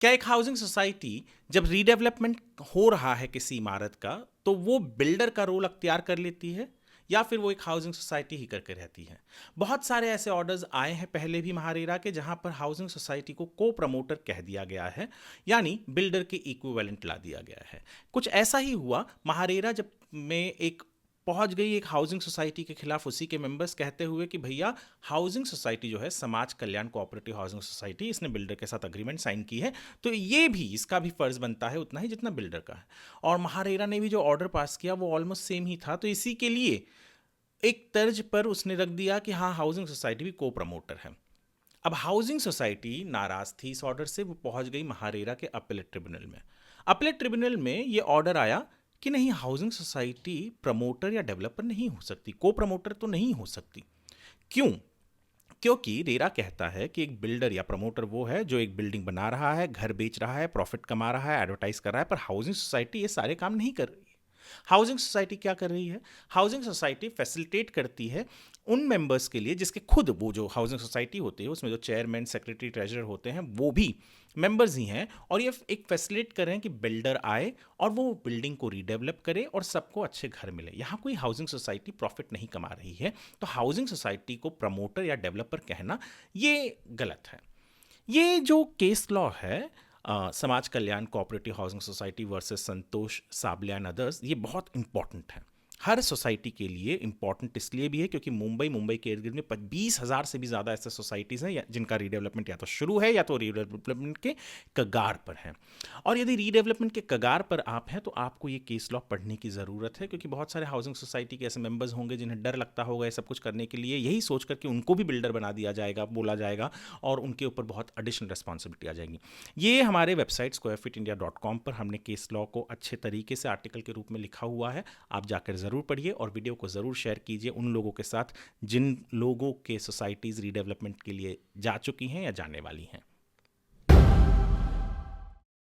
क्या एक housing society जब रीडेवलपमेंट हो रहा है किसी इमारत का, तो वो बिल्डर का रोल अख्तियार कर लेती है या फिर वो एक हाउसिंग सोसाइटी ही करके रहती है? बहुत सारे ऐसे ऑर्डर्स आए हैं पहले भी महारेरा के, जहां पर हाउसिंग सोसाइटी को को प्रमोटर कह दिया गया है, यानी बिल्डर के इक्विवेलेंट ला दिया गया है। कुछ ऐसा ही हुआ महारेरा जब में एक पहुंच गई एक हाउसिंग सोसाइटी के खिलाफ उसी के मेंबर्स, कहते हुए कि भैया हाउसिंग सोसाइटी जो है Samaj Kalyan cooperative housing society, इसने बिल्डर के साथ अग्रीमेंट साइन की है, तो ये भी इसका भी फर्ज बनता है उतना ही जितना बिल्डर का है। और महारेरा ने भी जो ऑर्डर पास किया वो ऑलमोस्ट सेम ही था, तो इसी के लिए एक तर्ज पर उसने रख दिया कि हाँ हाउसिंग सोसाइटी भी को प्रमोटर है। अब हाउसिंग सोसाइटी नाराज थी इस ऑर्डर से, वो पहुंच गई महारेरा के अपीलेट ट्रिब्यूनल में। अपीलेट ट्रिब्यूनल में ये ऑर्डर आया कि नहीं, हाउसिंग सोसाइटी प्रमोटर या डेवलपर नहीं हो सकती, को प्रमोटर तो नहीं हो सकती। क्यों? क्योंकि रेरा कहता है कि एक बिल्डर या प्रमोटर वो है जो एक बिल्डिंग बना रहा है, घर बेच रहा है, प्रॉफिट कमा रहा है, एडवर्टाइज कर रहा है, पर हाउसिंग सोसाइटी ये सारे काम नहीं कर रही है। हाउसिंग सोसाइटी क्या कर रही है? हाउसिंग सोसाइटी फैसिलिटेट करती है उन मेंबर्स के लिए जिसके खुद वो जो हाउसिंग सोसाइटी होती है उसमें जो चेयरमैन, सेक्रेटरी, ट्रेजरर होते हैं वो भी मेंबर्स ही हैं, और ये एक फैसिलिटेट कर रहे हैं कि बिल्डर आए और वो बिल्डिंग को रीडेवलप करे और सबको अच्छे घर मिले। यहाँ कोई हाउसिंग सोसाइटी प्रॉफिट नहीं कमा रही है, तो हाउसिंग सोसाइटी को प्रमोटर या डेवलपर कहना ये गलत है। ये जो केस लॉ है, Samaj Kalyan cooperative housing society versus Santosh Sable and others, ये बहुत इंपॉर्टेंट है। हर सोसाइटी के लिए इंपॉर्टेंट इसलिए भी है क्योंकि मुंबई के इर्द गिर्द में 20,000 से भी ज़्यादा ऐसे सोसाइटीज़ हैं जिनका रीडेवलपमेंट या तो शुरू है या तो रीडेवलपमेंट के कगार पर है। और यदि रीडेवलपमेंट के कगार पर आप हैं तो आपको ये केस लॉ पढ़ने की ज़रूरत है, क्योंकि बहुत सारे हाउसिंग सोसाइटी के ऐसे मेंबर्स होंगे जिन्हें डर लगता होगा ये सब कुछ करने के लिए, यही सोच कर कि उनको भी बिल्डर बना दिया जाएगा, बोला जाएगा, और उनके ऊपर बहुत एडिशनल रिस्पॉन्सिबिलिटी आ जाएगी। ये हमारे वेबसाइट squarefeetindia.com पर हमने केस लॉ को अच्छे तरीके से आर्टिकल के रूप में लिखा हुआ है, आप जाकर ज़रूर पढ़िए और वीडियो को ज़रूर शेयर कीजिए उन लोगों के साथ जिन लोगों के सोसाइटीज़ रीडेवलपमेंट के लिए जा चुकी हैं या जाने वाली हैं।